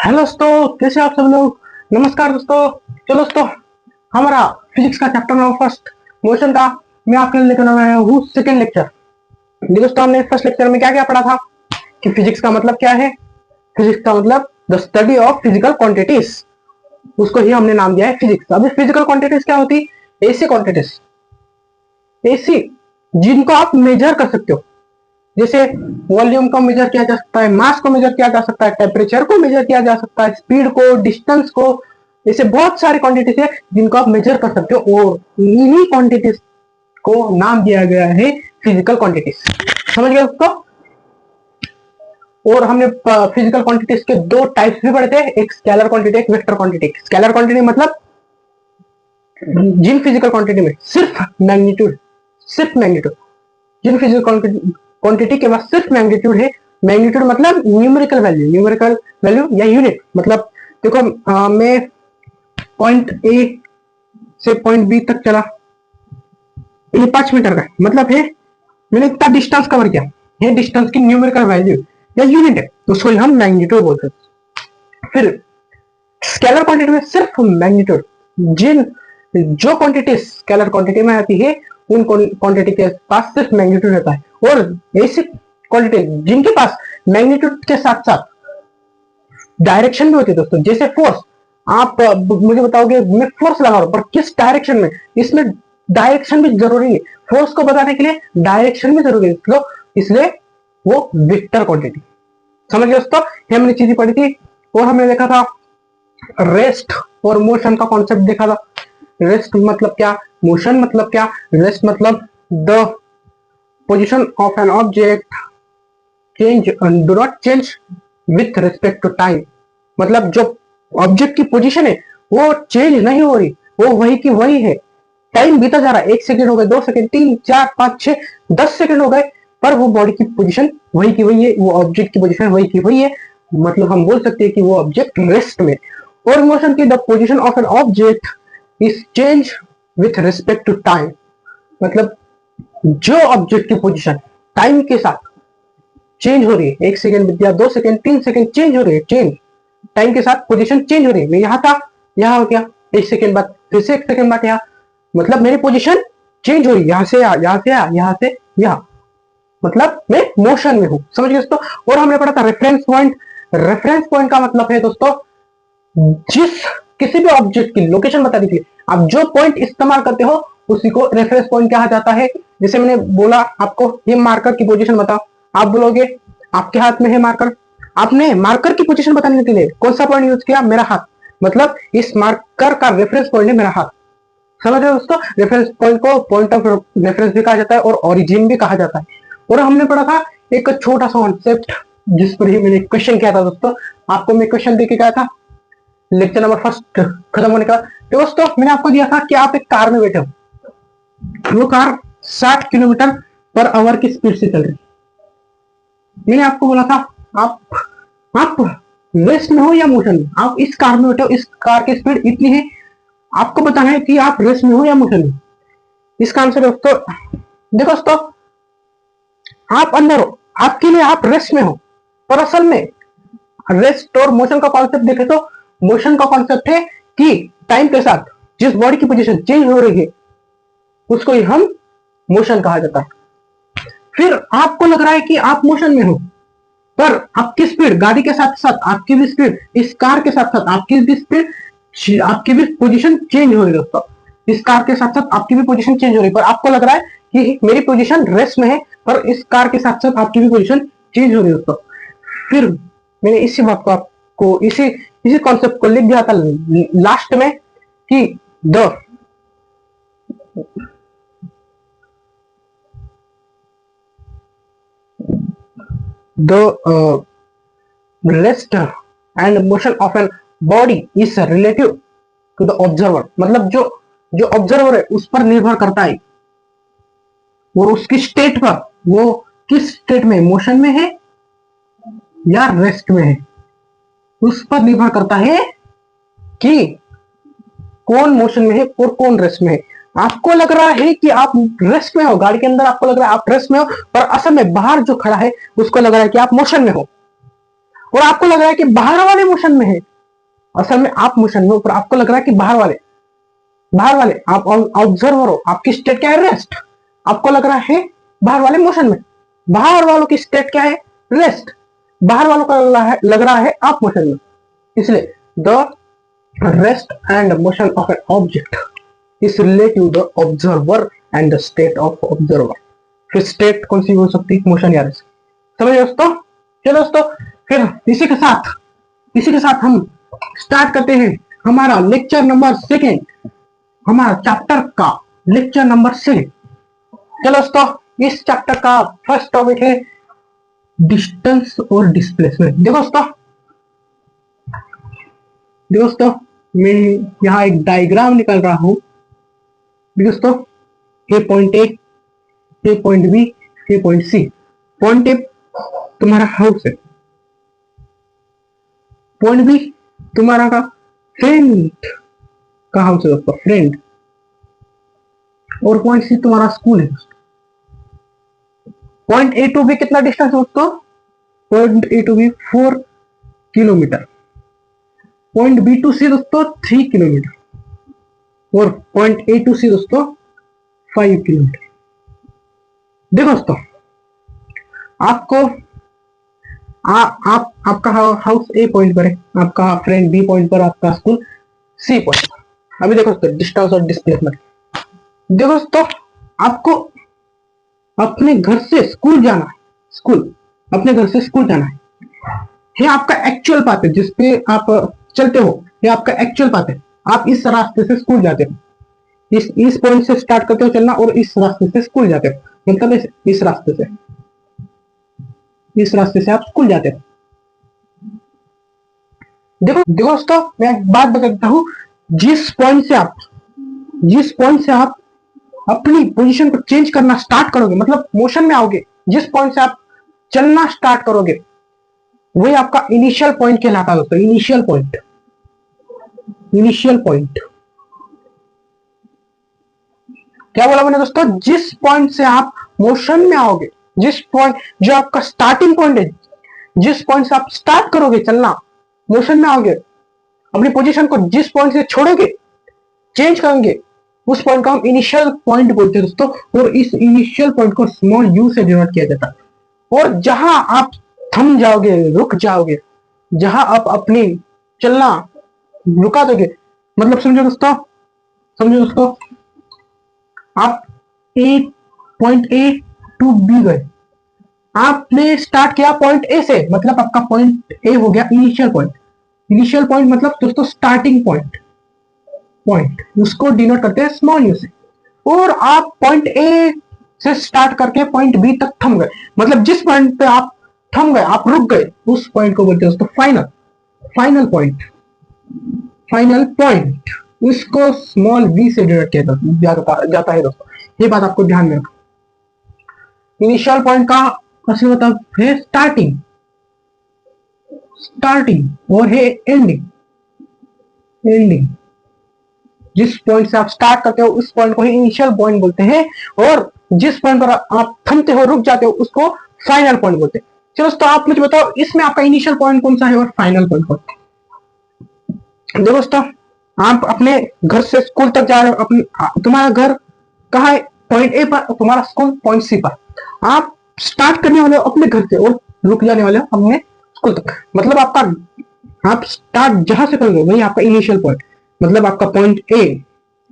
Hello दोस्तों, कैसे आप सब लोग। नमस्कार दोस्तों। चलो दोस्तों, हमारा फिजिक्स का चैप्टर नंबर फर्स्ट मोशन का मैं आपके लिए लेकर आया हूँ सेकंड लेक्चर। देखिए दोस्तों, हमने फर्स्ट लेक्चर में क्या क्या पढ़ा था कि फिजिक्स का मतलब क्या है। फिजिक्स का मतलब the study of physical quantities, उसको ही हमने नाम दिया है फिजिक्स। अभी फिजिकल क्वांटिटीज क्या होती, ऐसी क्वांटिटीज, ऐसी जिनको आप मेजर कर सकते हो। जैसे वॉल्यूम को मेजर किया जा सकता है, मास को मेजर किया जा सकता है, टेम्परेचर को मेजर किया जा सकता है, स्पीड को, डिस्टेंस को, ऐसे बहुत सारी क्वांटिटीज है जिनको आप मेजर कर सकते हो और इन्हीं क्वांटिटीज को नाम दिया गया है फिजिकल क्वांटिटीज। समझ गए दोस्तों। और हमने फिजिकल क्वांटिटीज के दो टाइप्स भी पढ़े थे, एक स्केलर क्वांटिटी, एक वेक्टर क्वांटिटी। स्केलर क्वांटिटी मतलब जिन फिजिकल क्वांटिटी में सिर्फ मैग्नीट्यूड, जिन फिजिकल क्वांटिटी के पास सिर्फ मैग्नीट्यूड है। मैग्नीट्यूड मतलब न्यूमेरिकल वैल्यू या यूनिट। मतलब देखो, मैं पॉइंट ए से पॉइंट बी तक चला, ये 5 मीटर का मतलब है, मैंने इतना डिस्टेंस कवर किया, ये डिस्टेंस की न्यूमेरिकल वैल्यू या यूनिट है, उसको हम मैग्नीट्यूड बोलते हैं। फिर स्केलर क्वांटिटी में सिर्फ मैग्नीट्यूड, जो क्वांटिटी स्केलर क्वांटिटी में आती है उन क्वांटिटी के पास सिर्फ मैग्नीट्यूड रहता है। और ऐसी क्वांटिटी जिनके पास मैग्नीट्यूड के साथ साथ डायरेक्शन भी होती है दोस्तों। जैसे फोर्स, आप मुझे बताओगे मैं फोर्स लगा रहा हूं पर किस डायरेक्शन में, इसमें डायरेक्शन भी जरूरी है। फोर्स को बताने के लिए डायरेक्शन भी जरूरी है, इसलिए वो वेक्टर क्वांटिटी। समझ गए दोस्तों, ये हमने चीजें पढ़ी थी। और हमने देखा था रेस्ट और मोशन का कॉन्सेप्ट देखा था। रेस्ट मतलब क्या, मोशन मतलब क्या। रेस्ट मतलब the position of an object change do not change with respect to time. मतलब जो ऑब्जेक्ट की पोजीशन है वो चेंज नहीं हो रही, वो वही की वही है। टाइम बीता जा रहा है, 1 सेकंड हो गए, 2 सेकंड, 3, 4, 5, 6, 10 सेकंड हो गए, पर वो बॉडी की पोजीशन वही की वही है, वो ऑब्जेक्ट की पोजीशन वही की वही है। मतलब हम बोल सकते हैं कि वो ऑब्जेक्ट रेस्ट में। और मोशन की the position of an object is change with respect to time. मतलब जो ऑब्जेक्ट की पोजीशन टाइम के साथ चेंज हो रही है, 1 सेकंड बीत गया, 2 सेकंड, 3 सेकंड, चेंज हो रही है, चेंज टाइम के साथ पोजीशन चेंज हो रही है। मैं यहाँ था, यहाँ हो गया, 1 सेकंड बाद फिर से 1 सेकंड बाद यहाँ, मतलब मेरी पोजीशन चेंज हो रही है, यहाँ से यहाँ से यहाँ से यहाँ, मतलब मैं मोशन में हूँ। समझ गए दोस्तों। और हमने पढ़ा था रेफरेंस पॉइंट। रेफरेंस पॉइंट का मतलब है दोस्तों, जिस किसी भी ऑब्जेक्ट की लोकेशन बताने के लिए आप जो पॉइंट इस्तेमाल करते हो उसी को रेफरेंस पॉइंट कहा जाता है। जैसे मैंने बोला आपको, ये मार्कर की पोजीशन बताओ, आप बोलोगे आपके हाथ में है मार्कर, आपने मार्कर की पोजीशन बताने के लिए कौन सा पॉइंट यूज किया, मेरा हाथ, मतलब इस मार्कर का रेफरेंस पॉइंट है मेरा हाथ। समझ रहे हो दोस्तों। रेफरेंस पॉइंट को पॉइंट ऑफ रेफरेंस भी कहा जाता है और ओरिजिन भी कहा जाता है। और हमने पढ़ा था एक छोटा सा कॉन्सेप्ट जिस पर ही मैंने क्वेश्चन किया था दोस्तों। आपको मैं क्वेश्चन देके गया था लेक्चर नंबर फर्स्ट खत्म होने का। तो दोस्तों मैंने आपको दिया था कि आप एक कार में बैठे हो, वो कार 60 किलोमीटर पर आवर की स्पीड से चल रही। मैंने आपको बोला था आप रेस्ट में हो या मोशन में। आप इस कार में बैठे हो, इस कार की स्पीड इतनी है, आपको बताना है कि आप रेस्ट में हो या मोशन में। इसका आंसर दोस्तों देखो दोस्तों, आप अंदर हो, आपके लिए आप रेस्ट में हो, पर असल में रेस्ट और मोशन का कॉन्सेप्ट देखे तो मोशन का कॉन्सेप्ट है कि टाइम के साथ जिस बॉडी की पोजीशन चेंज हो रही है उसको ही हम मोशन कहा जाता है। फिर आपको लग रहा है कि आप मोशन में हो, पर आपकी स्पीड गाड़ी के साथ साथ आपकी भी स्पीड, इस कार के साथ साथ आपकी भी स्पीड, आपकी भी पोजीशन चेंज हो रही है दोस्तों। इस कार के साथ साथ आपकी भी पोजीशन चेंज हो रही है, पर आपको लग रहा है कि मेरी पोजीशन रेस्ट में है, पर इस कार के साथ साथ आपकी भी पोजीशन चेंज हो रही है दोस्तों। फिर मैंने इसी बात को आपको इसी कॉन्सेप्ट को लिख दिया था लास्ट में कि the rest and motion of an body is relative to the observer। मतलब जो ऑब्जर्वर है उस पर निर्भर करता है और उसकी स्टेट पर, वो किस स्टेट में, मोशन में है या रेस्ट में है, उस पर निर्भर करता है कि कौन मोशन में है और कौन रेस्ट में है। आपको लग रहा है कि आप रेस्ट में हो, गाड़ी के अंदर आपको लग रहा है आप रेस्ट में हो, पर असल में बाहर जो खड़ा है उसको लग रहा है कि आप मोशन में हो। और आपको लग रहा है कि बाहर वाले मोशन में है, असल में आप मोशन में, ऊपर आपको लग रहा है कि बाहर वाले आप ऑब्जर्वर हो, आपकी स्टेट क्या है, रेस्ट। आपको लग रहा है बाहर वाले मोशन में, बाहर वालों की स्टेट क्या है, रेस्ट। बाहर वालों का लग रहा है आप मोशन में। इसलिए the rest and motion of an object is relative the observer and the state of observer. फिर स्टेट कौन सी हो सकती है, मोशन या रेस्ट। समझ दोस्तों। चलो दोस्तों, फिर इसी के साथ हम स्टार्ट करते हैं हमारा लेक्चर नंबर 2, हमारा चैप्टर का लेक्चर नंबर 6। चलो दोस्तों, इस चैप्टर का फर्स्ट टॉपिक है डिस्टेंस और डिस्प्लेसमेंट। दोस्तों मैं यहाँ एक डायग्राम निकाल रहा हूं। दोस्तों ये पॉइंट ए, ये पॉइंट बी, ये पॉइंट सी। पॉइंट ए तुम्हारा हाउस है, पॉइंट बी तुम्हारा का फ्रेंड का हाउस है दोस्तों, फ्रेंड। और पॉइंट सी तुम्हारा स्कूल है दोस्तों। पॉइंट ए टू बी कितना डिस्टेंस है दोस्तों, point A to B 4 kilometre. Point B to C दोस्तों 3 किलोमीटर। और पॉइंट ए टू सी दोस्तों 5 किलोमीटर। देखो दोस्तों, आपको आपका हाउस ए पॉइंट पर है, आपका फ्रेंड बी पॉइंट पर, आपका स्कूल सी पॉइंट पर। अभी देखो दोस्तों डिस्टेंस और डिस्प्लेसमेंट। देखो दोस्तों, आपको अपने घर से स्कूल जाना है, अपने घर से स्कूल जाना है। ये आपका एक्चुअल पाथ है जिसपे आप चलते हो, ये आपका एक्चुअल पाथ है। आप इस रास्ते से स्कूल जाते हो, इस पॉइंट से स्टार्ट करते हो चलना और इस रास्ते से स्कूल जाते हो। मतलब इस रास्ते से आप स्कूल जाते हो। देखो दोस्तों, मैं एक बात बताता हूं, जिस पॉइंट से आप अपनी पोजीशन को चेंज करना स्टार्ट करोगे, मतलब मोशन में आओगे, जिस पॉइंट से आप चलना स्टार्ट करोगे वही आपका इनिशियल पॉइंट कहलाता है दोस्तों। इनिशियल पॉइंट क्या बोला मैंने दोस्तों, जिस पॉइंट से आप मोशन में आओगे, जिस पॉइंट जो आपका स्टार्टिंग पॉइंट है, जिस पॉइंट से आप स्टार्ट करोगे चलना, मोशन में आओगे, अपनी पोजीशन को जिस पॉइंट से छोड़ोगे, चेंज करेंगे, उस पॉइंट को हम इनिशियल पॉइंट बोलते हैं दोस्तों। और इस इनिशियल पॉइंट को स्मॉल यू से डिनोट किया जाता है। और जहां आप थम जाओगे, रुक जाओगे, जहां आप अपनी चलना रुका दोगे, मतलब समझो दोस्तों, आप पॉइंट ए टू बी गए, आपने स्टार्ट किया पॉइंट ए से, मतलब आपका पॉइंट ए हो गया इनिशियल पॉइंट। इनिशियल पॉइंट मतलब दोस्तों स्टार्टिंग पॉइंट, उसको डिनोट करते हैं स्मॉल यू से। और आप पॉइंट ए से स्टार्ट करके पॉइंट बी तक थम गए, मतलब जिस पॉइंट पे आप थम गए, आप रुक गए, उस पॉइंट को बोलते हैं दोस्तों फाइनल पॉइंट। उसको स्मॉल वी से डिनोट किया जाता है दोस्तों। ये बात आपको ध्यान में रखो। इनिशियल पॉइंट का असली मतलब है स्टार्टिंग और है एंडिंग। जिस पॉइंट से आप स्टार्ट करते हो उस पॉइंट को ही इनिशियल पॉइंट बोलते हैं, और जिस पॉइंट पर आप थमते हो, रुक जाते हो, उसको फाइनल पॉइंट बोलते हैं। चलो तो आप मुझे बताओ, इसमें आपका इनिशियल पॉइंट कौन सा है और फाइनल पॉइंट कौन सा है। देखो दोस्तों, आप अपने घर से स्कूल तक जा रहे हो, तुम्हारा घर कहाँ है, पॉइंट ए पर, तुम्हारा स्कूल पॉइंट सी पर। आप स्टार्ट करने वाले हो अपने घर से और रुक जाने वाले हो अपने स्कूल तक, मतलब आप स्टार्ट जहां से करोगे वही आपका इनिशियल पॉइंट, मतलब आपका पॉइंट ए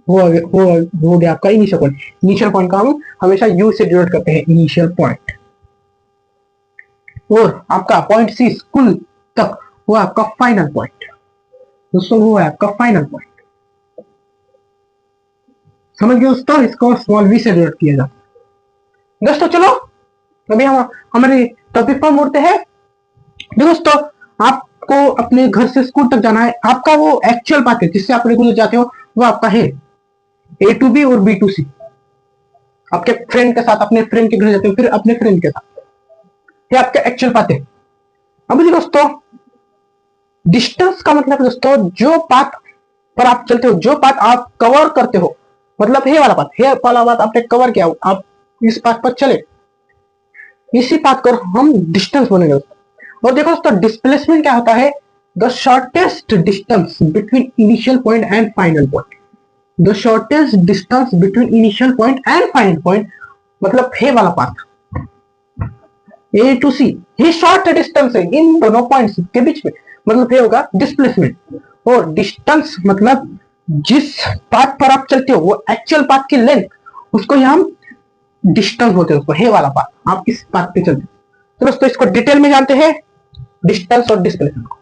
हो गया आपका इनिशियल पॉइंट। इनिशियल पॉइंट का हम हमेशा यू से डिनोट करते हैं, इनिशियल पॉइंट। और आपका पॉइंट सी स्कूल तक वो आपका फाइनल पॉइंट दोस्तों, वो है आपका फाइनल पॉइंट। समझ गए दोस्तों, इसको स्मॉल वी से डिनोट किया जाता है। दोस्तों चलो अभी हम हमारे टॉपिक पर मुड़ते हैं। दोस्तों, आपको अपने घर से स्कूल तक जाना है, आपका वो एक्चुअल पाथ है जिससे आप रेगुलर जाते हो, वो आपका है ए टू बी और बी टू सी। आपके फ्रेंड के साथ, अपने फ्रेंड के घर जाते हो, फिर अपने फ्रेंड के साथ, ये आपका एक्चुअल पाथ है। अभी दोस्तों, डिस्टेंस का मतलब दोस्तों जो पाथ पर आप चलते हो, जो पाथ आप कवर करते हो, मतलब हे वाला पाथ आपने कवर किया, आप इस पाथ पर चले, इसी पाथ को हम डिस्टेंस बोलेंगे दोस्तों। और देखो दोस्तों डिस्प्लेसमेंट क्या होता है, the shortest distance between initial point and final point. The shortest distance between initial point and final point मतलब हे वाला पाथ ए टू सी, ये शॉर्ट डिस्टेंस है इन दोनों पॉइंट्स के बीच में, मतलब ये होगा डिस्प्लेसमेंट। और डिस्टेंस मतलब जिस पाथ पर आप चलते हो वो एक्चुअल पाथ की लेंथ, उसको हम डिस्टेंस बोलते हैं, उसको हे वाला पाथ आप इस पाथ पे चलते हो। तो दोस्तों इसको डिटेल में जानते हैं डिस्टेंस और डिस्प्लेसमेंट को।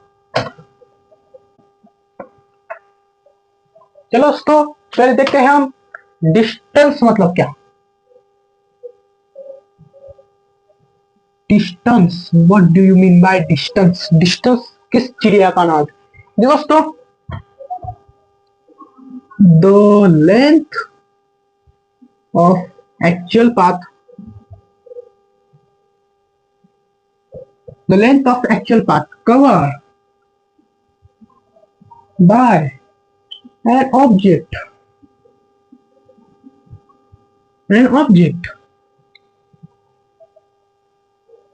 चलो दोस्तों पहले देखते हैं हम डिस्टेंस मतलब क्या। Distance, what do you mean by distance? Distance किस चिड़िया का नाम है दोस्तों? The length of actual path, the length of actual path cover by an object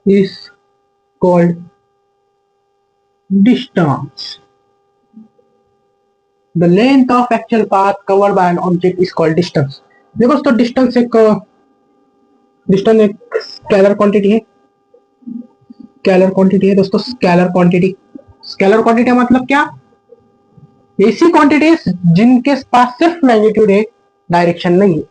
is called distance. The length of actual path covered by an object is called distance. देखो दोस्तों distance एक scalar quantity है, scalar quantity है दोस्तों। Scalar quantity मतलब क्या? ऐसी quantities जिनके पास सिर्फ मैग्नीट्यूड है, डायरेक्शन नहीं है।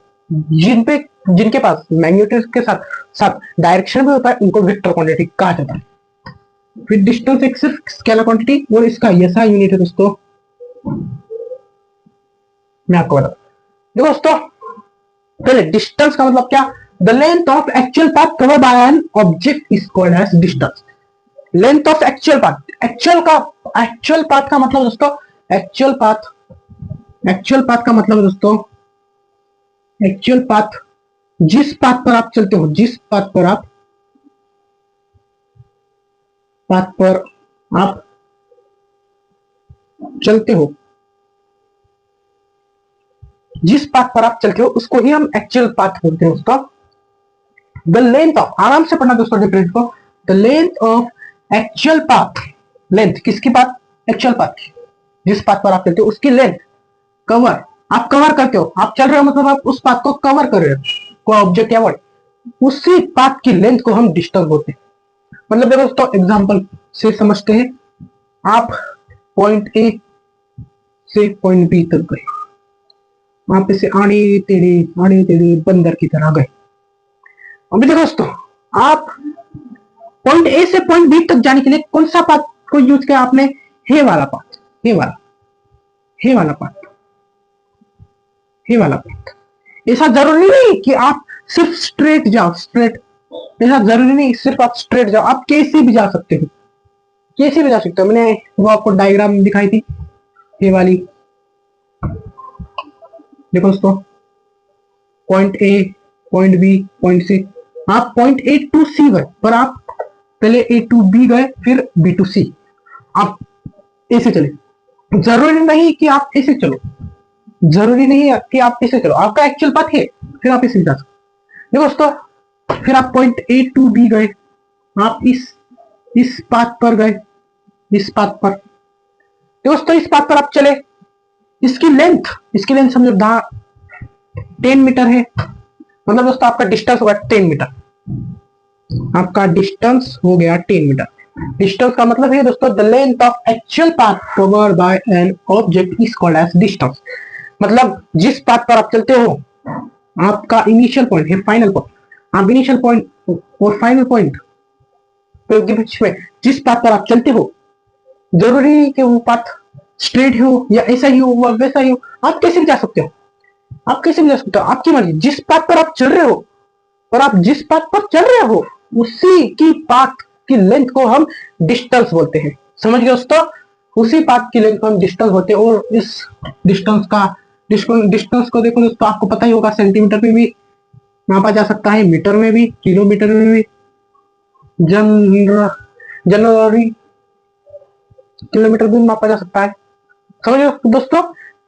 जिनके पास मैग्नीट्यूड के साथ साथ डायरेक्शन भी होता है, उनको वेक्टर क्वांटिटी कहा जाता है। फिर डिस्टेंस एक सिर्फ स्केलर क्वांटिटी और इसका ऐसा यूनिट है दोस्तों, मैं आपको बता देखो दोस्तों पहले डिस्टेंस का मतलब क्या? The length of actual path covered by an object is called as distance. Length of actual path, actual path का मतलब दोस्तों, एक्चुअल पाथ का मतलब दोस्तों, एक्चुअल पाथ जिस पाथ पर आप चलते हो, जिस पाथ पर आप चलते हो, जिस पाथ पर आप चलते हो उसको ही हम एक्चुअल पाथ बोलते हैं उसका। द लेंथ ऑफ, आराम से पढ़ना दोस्तों डिफरेंस को, the length of actual path, length किसकी पाथ? एक्चुअल पाथ की, जिस पाथ पर आप चलते हो उसकी लेंथ कवर, आप कवर करते हो, आप चल रहे हो मतलब आप उस पाथ को कवर कर रहे हो, कोई ऑब्जेक्ट या वर्ड, उसी पाथ की लेंथ को हम डिस्टेंस बोलते हैं। मतलब देखो दोस्तों एग्जांपल से समझते हैं, आप पॉइंट ए से पॉइंट बी तक गए, वहां पे से आड़े टेढ़े बंदर की तरह गए। अभी देखो दोस्तों आप पॉइंट ए से पॉइंट बी तक जाने के लिए कौन सा पाथ को यूज किया आपने? हे वाला पाथ, हे वाला पाथ। ऐसा जरूरी नहीं कि आप सिर्फ स्ट्रेट जाओ, ऐसा जरूरी नहीं सिर्फ आप स्ट्रेट जाओ, आप कैसे भी जा सकते हो, मैंने वो आपको डायग्राम दिखाई थी ये वाली। देखो दोस्तों point A, point B, point C, आप पॉइंट ए टू सी गए, पर आप पहले ए टू बी गए फिर बी टू सी, आप ऐसे चले। जरूरी नहीं कि आप ऐसे चलो, आपका एक्चुअल पाथ है फिर आप इसे जा सकते। देखो दोस्तों फिर आप पॉइंट ए टू बी गए, आप इस पाथ पर गए, इस पाथ पर दोस्तों, इस पाथ पर आप चले, इसकी लेंथ समझो 10 मीटर है, मतलब दोस्तों आपका डिस्टेंस होगा 10 मीटर, आपका डिस्टेंस हो गया 10 मीटर। डिस्टेंस का मतलब है दोस्तों the length of actual path covered by an object is called as distance. मतलब जिस पाथ पर आप चलते हो, आपका इनिशियल पॉइंट है फाइनल पॉइंट, आप इनिशियल पॉइंट और फाइनल पॉइंट के बीच में जिस पाथ पर आप चलते हो, जरूरी नहीं कि वो पाथ स्ट्रेट हो या ऐसा ही हो वैसा ही हो, आप कैसे भी जा सकते हो, आपकी मर्जी। जिस पाथ पर आप चल रहे हो, और आप जिस पाथ पर चल रहे हो उसी की पाथ की लेंथ को हम डिस्टेंस बोलते हैं। समझ गए दोस्तों? उसी पाथ की लेंथ को हम डिस्टेंस बोलते हैं। और इस डिस्टेंस को देखो दोस्तों, आपको पता ही होगा सेंटीमीटर में भी मापा जा सकता है, मीटर में भी, किलोमीटर में भी, जनरली किलोमीटर भी मापा जा सकता है। समझ दोस्तों?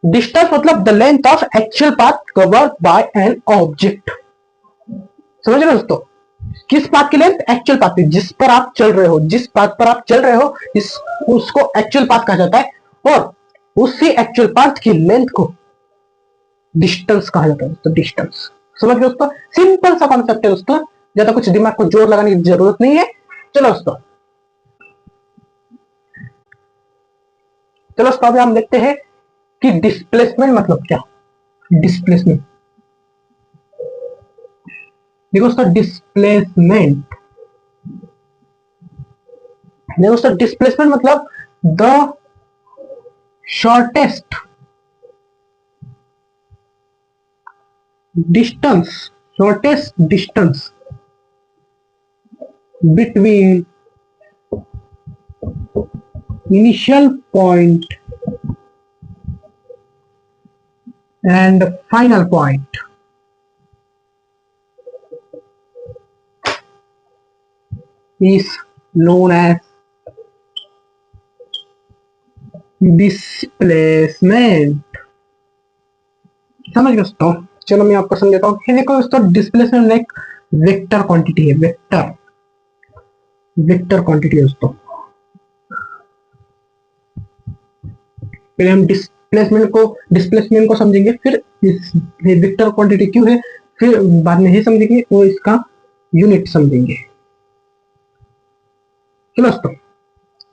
डिस्टेंस मतलब the length of actual path covered by an object. समझ रहे दोस्तों? किस पाथ की लेंथ? एक्चुअल पाथ की, जिस पर आप चल रहे हो, जिस पाथ पर आप चल रहे हो इस उसको एक्चुअल पाथ कहा जाता है, और उसी एक्चुअल पाथ की लेंथ को डिस्टेंस कहा जाता है। तो डिस्टेंस, समझ गए दोस्तों? सिंपल सा कॉन्सेप्ट है दोस्तों, ज्यादा कुछ दिमाग को जोर लगाने की जरूरत नहीं है। चलो दोस्तों, चलो दोस्तों अभी हम देखते हैं कि डिस्प्लेसमेंट मतलब क्या। डिस्प्लेसमेंट, देखो दोस्तों, डिस्प्लेसमेंट, देखो दोस्तों, डिस्प्लेसमेंट मतलब the shortest distance, shortest distance between initial point and final point is known as displacement। समझ गए दोस्तों? चलो मैं आपको समझाता हूँ। देखो दोस्तों, डिस्प्लेसमेंट एक वेक्टर क्वांटिटी है, वेक्टर, वेक्टर क्वांटिटी है दोस्तों। पहले हम डिस्प्लेसमेंट को समझेंगे, फिर इस वेक्टर क्वांटिटी क्यों है, फिर बाद में ही समझेंगे और इसका यूनिट समझेंगे। चलो दोस्तों,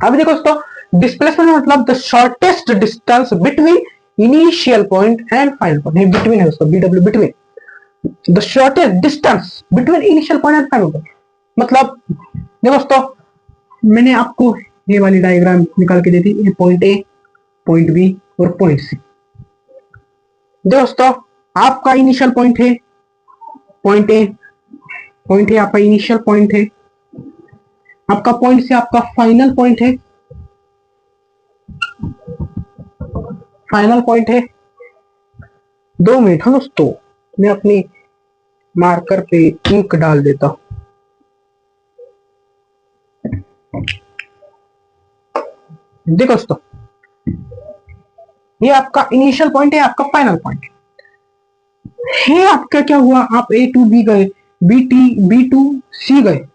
अभी देखो दोस्तों, डिस्प्लेसमेंट मतलब the shortest distance between initial point and final point. Between है दोस्तों, BW, between, the shortest distance between initial point and final point. मतलब देखो दोस्तों, मैंने आपको ये वाली डायग्राम निकाल के दी थी, ये पॉइंट ए, पॉइंट बी और पॉइंट सी। दोस्तों, आपका इनिशियल पॉइंट है पॉइंट ए, पॉइंट ए आपका इनिशियल पॉइंट है, आपका पॉइंट से आपका फाइनल पॉइंट है, फाइनल पॉइंट है। 2 मिनट हाँ दोस्तों, मैं अपनी मार्कर पे इंक डाल देता हूं। देखो दोस्तों, ये आपका इनिशियल पॉइंट है, आपका फाइनल पॉइंट है। आपका क्या हुआ, आप ए टू बी गए, बी टू सी गए,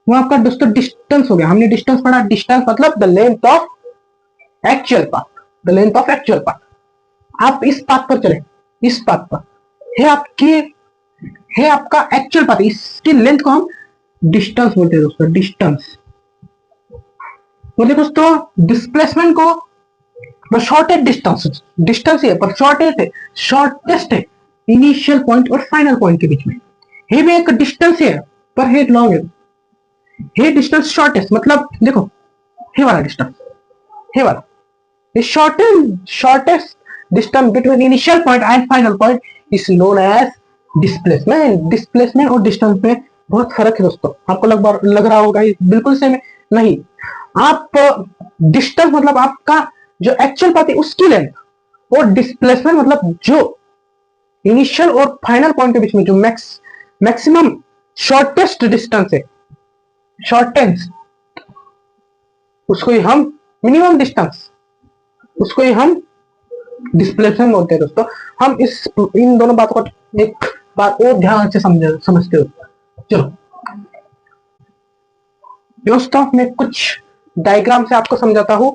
वो आपका दोस्तों डिस्टेंस हो गया। हमने डिस्टेंस पढ़ा, डिस्टेंस मतलब the length of actual path, the length of actual path. आप इस पाथ पर चले, इस पाथ पर है आपकी, है आपका एक्चुअल पाथ, इसकी लेंथ को हम डिस्टेंस बोलते हैं दोस्तों, डिस्टेंस। बोलिए दोस्तों, डिस्प्लेसमेंट को शॉर्टेस्ट डिस्टेंस, डिस्टेंस ही है पर शॉर्टेस्ट है, शॉर्टेस्ट है इनिशियल पॉइंट और फाइनल पॉइंट के बीच में। ये भी एक डिस्टेंस है पर है लॉन्ग है। ये डिस्टेंस शॉर्टेस्ट मतलब देखो, ये वाला डिस्टेंस, ये वाला, ये shortest distance between initial point and final point is known as displacement. Displacement और डिस्टेंस में बहुत फर्क है दोस्तों, आपको लग रहा होगा बिल्कुल सेम है, नहीं। आप डिस्टेंस मतलब आपका जो एक्चुअल पाथ है उसकी लेंथ, और डिस्प्लेसमेंट मतलब जो इनिशियल और फाइनल पॉइंट के बीच में जो मैक्सिमम शॉर्टेस्ट डिस्टेंस है, शॉर्टेस्ट, उसको ही हम मिनिमम डिस्टेंस, उसको ही हम डिस्प्लेसमेंट बोलते हैं दोस्तों। हम इन दोनों बातों को एक बार और ध्यान से समझते हो। चलो दोस्तों, मैं कुछ डायग्राम से आपको समझाता हूं।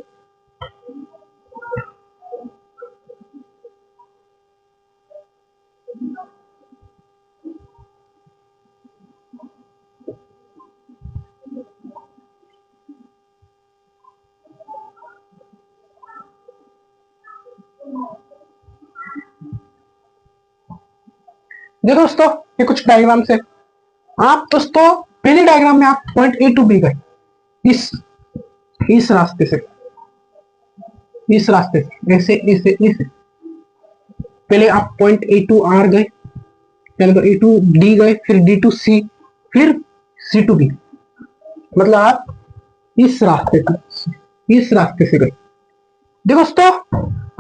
देखो दोस्तों, ये कुछ डायग्राम से आप दोस्तों, पहले डायग्राम में आप पॉइंट ए टू बी गए, इस रास्ते से, इस रास्ते से, ऐसे ऐसे ऐसे। पहले आप पॉइंट ए टू आर गए, पहले तो ए टू डी गए, फिर डी टू सी, फिर सी टू बी। मतलब आप इस रास्ते से, इस रास्ते से गए। देखो दोस्तों,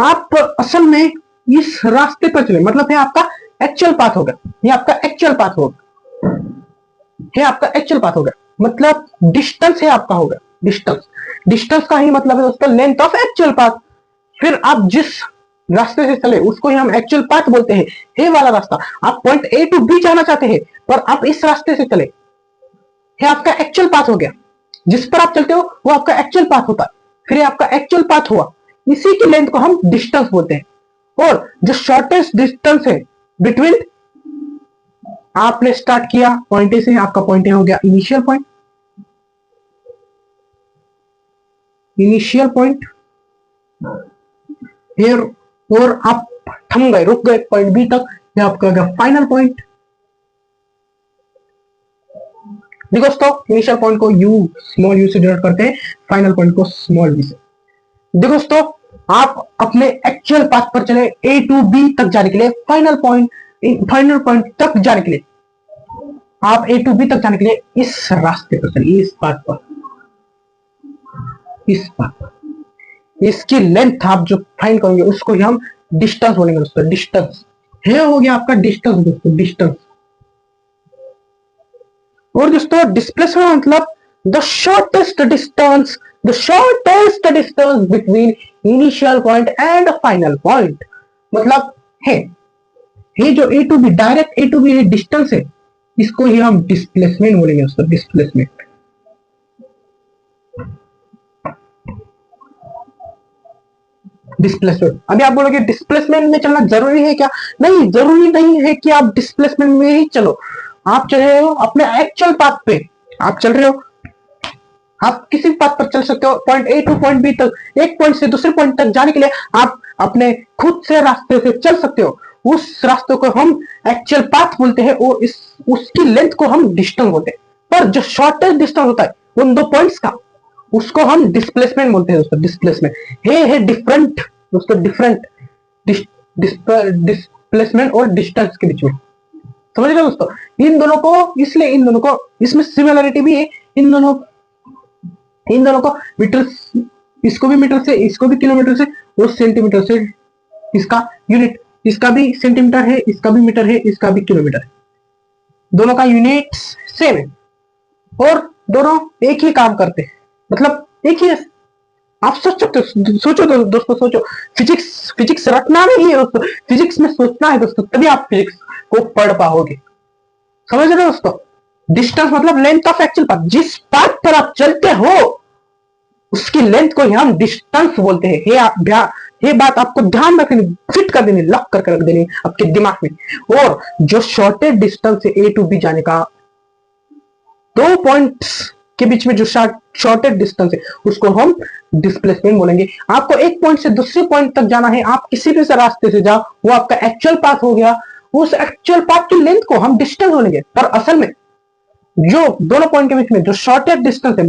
आप असल में इस रास्ते पर चले, मतलब है आपका एक्चुअल पाथ होगा, ये आपका एक्चुअल पाथ होगा, ये आपका एक्चुअल पाथ होगा, मतलब डिस्टेंस है आपका होगा, डिस्टेंस। डिस्टेंस का ही मतलब है दोस्तों लेंथ ऑफ एक्चुअल पाथ। फिर आप जिस रास्ते से चले उसको ही हम एक्चुअल पाथ बोलते हैं। ये वाला रास्ता, आप पॉइंट ए टू बी जाना चाहते हैं पर आप इस रास्ते से चले, ये आपका एक्चुअल पाथ हो गया, जिस पर आप चलते हो वो आपका एक्चुअल पाथ होता है। फिर ये आपका एक्चुअल पाथ हुआ, इसी की लेंथ को हम डिस्टेंस बोलते हैं। और जो शॉर्टेस्ट डिस्टेंस है बिटवीन, आपने स्टार्ट किया पॉइंट ए से, आपका पॉइंट ए हो गया initial point, initial point here, और आप थम गए, रुक गए पॉइंट बी तक, ये आपका हो गया फाइनल पॉइंट। देखो दोस्तों, इनिशियल पॉइंट को यू, स्मॉल यू से डिनोट करते हैं, फाइनल पॉइंट को स्मॉल वी से। देखो दोस्तों, आप अपने एक्चुअल पाथ पर चले ए टू बी तक जाने के लिए, फाइनल पॉइंट तक जाने के लिए, आप ए टू बी तक जाने के लिए इस रास्ते पर चलिए, इस पाथ पर, इस पाथ पर। इसकी लेंथ आप जो फाइंड करेंगे उसको ही हम डिस्टेंस बोलेंगे दोस्तों, डिस्टेंस। ये हो गया आपका डिस्टेंस दोस्तों, डिस्टेंस। और दोस्तों डिस्प्लेसमेंट मतलब the shortest distance between initial point and final point. मतलब है ये जो A to B, direct A to B distance है, इसको ही हम डिस्प्लेसमेंट बोलेंगे दोस्तों, डिस्प्लेसमेंट। डिस्प्लेसमेंट। अभी आप बोलोगे डिस्प्लेसमेंट में चलना जरूरी है क्या? नहीं, जरूरी नहीं है कि आप डिस्प्लेसमेंट में ही चलो। आप चल रहे हो अपने एक्चुअल पाथ पे, आप चल रहे हो, आप किसी भी पाथ पर चल सकते हो, point A to point B तक, एक पॉइंट से दूसरे पॉइंट तक जाने के लिए आप अपने खुद से रास्ते से चल सकते हो। उस रास्ते को हम एक्चुअल पाथ बोलते हैं और उसकी लेंथ को हम डिस्टेंस बोलते हैं। पर जो शॉर्टेस्ट डिस्टेंस होता है उन दो पॉइंट्स का, उसको हम डिस्प्लेसमेंट बोलते हैं दोस्तों, डिस्प्लेसमेंट। ये है डिफरेंट दोस्तों, डिफरेंट डिस्प्लेसमेंट और डिस्टेंस के बीच में, समझ रहे हो दोस्तों? इन दोनों को, इसलिए इन दोनों को, इसमें सिमिलरिटी भी है, इन दोनों को मीटर, इसको भी मीटर से, इसको भी किलोमीटर से, और सेंटीमीटर से इसका यूनिट, इसका भी सेंटीमीटर है, इसका भी मीटर है, इसका भी किलोमीटर है। दोनों का यूनिट सेम है और दोनों एक ही काम करते हैं, मतलब एक ही है। आप सोचो दोस्तों, सोचो, फिजिक्स रटना नहीं है दोस्तों, फिजिक्स में सोचना है दोस्तों, तभी आप फिजिक्स को पढ़ पाओगे, समझ रहे हो दोस्तों? डिस्टेंस मतलब लेंथ ऑफ एक्चुअल पाथ, जिस पाथ पर आप चलते हो उसकी लेंथ को हम डिस्टेंस बोलते हैं। ये बात आपको ध्यान रखनी, फिट कर देनी, लॉक करके रख देनी आपके दिमाग में। और जो शॉर्टेस्ट डिस्टेंस है ए टू बी जाने का, दो पॉइंट्स के बीच में जो शॉर्टेस्ट डिस्टेंस है उसको हम डिस्प्लेसमेंट बोलेंगे। आपको एक पॉइंट से दूसरे पॉइंट तक जाना है, आप किसी भी रास्ते से जाओ, वो आपका एक्चुअल पाथ हो गया, उस एक्चुअल पाथ की लेंथ को हम डिस्टेंस बोलेंगे। पर असल में जो दोनों पॉइंट के बीच में जो शॉर्टेस्ट डिस्टेंस है,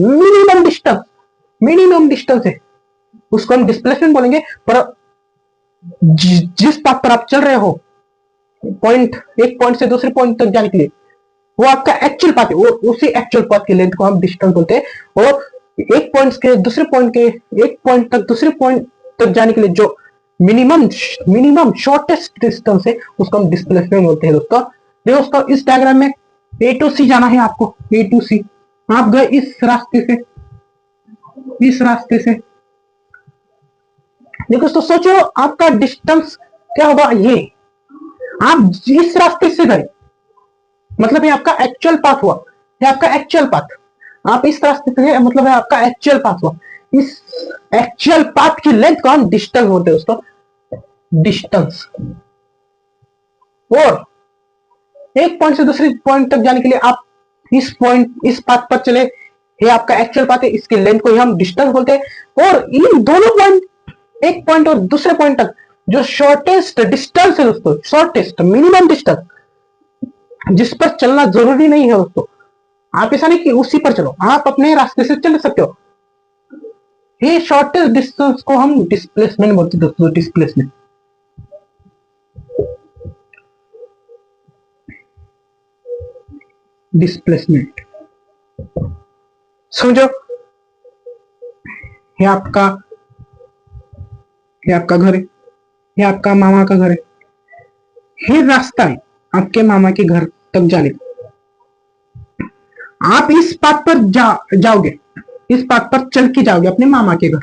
मिनिमम डिस्टेंस है, उसको हम डिस्प्लेसमेंट बोलेंगे। पर जिस पाथ पर आप चल रहे हो, एक पॉइंट से दूसरे पॉइंट तक जाने के लिए, वो आपका एक्चुअल पाथ है, वो उसी एक्चुअल पाथ की लेंथ को हम डिस्टेंस बोलते हैं। और एक पॉइंट के दूसरे पॉइंट के, एक पॉइंट तक दूसरे पॉइंट तक जाने के लिए जो मिनिमम शॉर्टेस्ट डिस्टेंस है उसको हम डिस्प्लेसमेंट बोलते हैं दोस्तों। दोस्तों इस डायग्राम में ए टू सी जाना है आपको, ए टू सी, आप गए इस रास्ते से, इस रास्ते से। देखो दोस्तों, सोचो आपका डिस्टेंस क्या होगा, ये आप इस रास्ते से गए, मतलब ये आपका एक्चुअल पाथ हुआ, ये आपका एक्चुअल पाथ, आप इस रास्ते से गए, मतलब है आपका एक्चुअल पाथ हुआ। इस एक्चुअल पाथ की लेंथ को हम डिस्टेंस बोलते हैं दोस्तों, डिस्टेंस। और एक पॉइंट से दूसरे पॉइंट तक जाने के लिए आप इस पाथ पर चले, ये आपका एक्चुअल पाथ है, इसकी लेंथ को हम डिस्टेंस बोलते हैं। और इन दोनों पॉइंट, एक पॉइंट और दूसरे पॉइंट तक जो शॉर्टेस्ट डिस्टेंस है दोस्तों, शॉर्टेस्ट मिनिमम डिस्टेंस, जिस पर चलना जरूरी नहीं है दोस्तों, आप ऐसा नहीं कि उसी पर चलो, आप अपने रास्ते से चल सकते हो, ये शॉर्टेस्ट डिस्टेंस को हम डिस्प्लेसमेंट बोलते हैं दोस्तों, डिस्प्लेसमेंट। डिस्प्लेसमेंट समझो, ये आपका घर है, ये आपका मामा का घर है, ये रास्ता है आपके मामा के घर तक जाने का। आप इस पाथ पर जाओगे, इस पाथ पर चल के जाओगे अपने मामा के घर।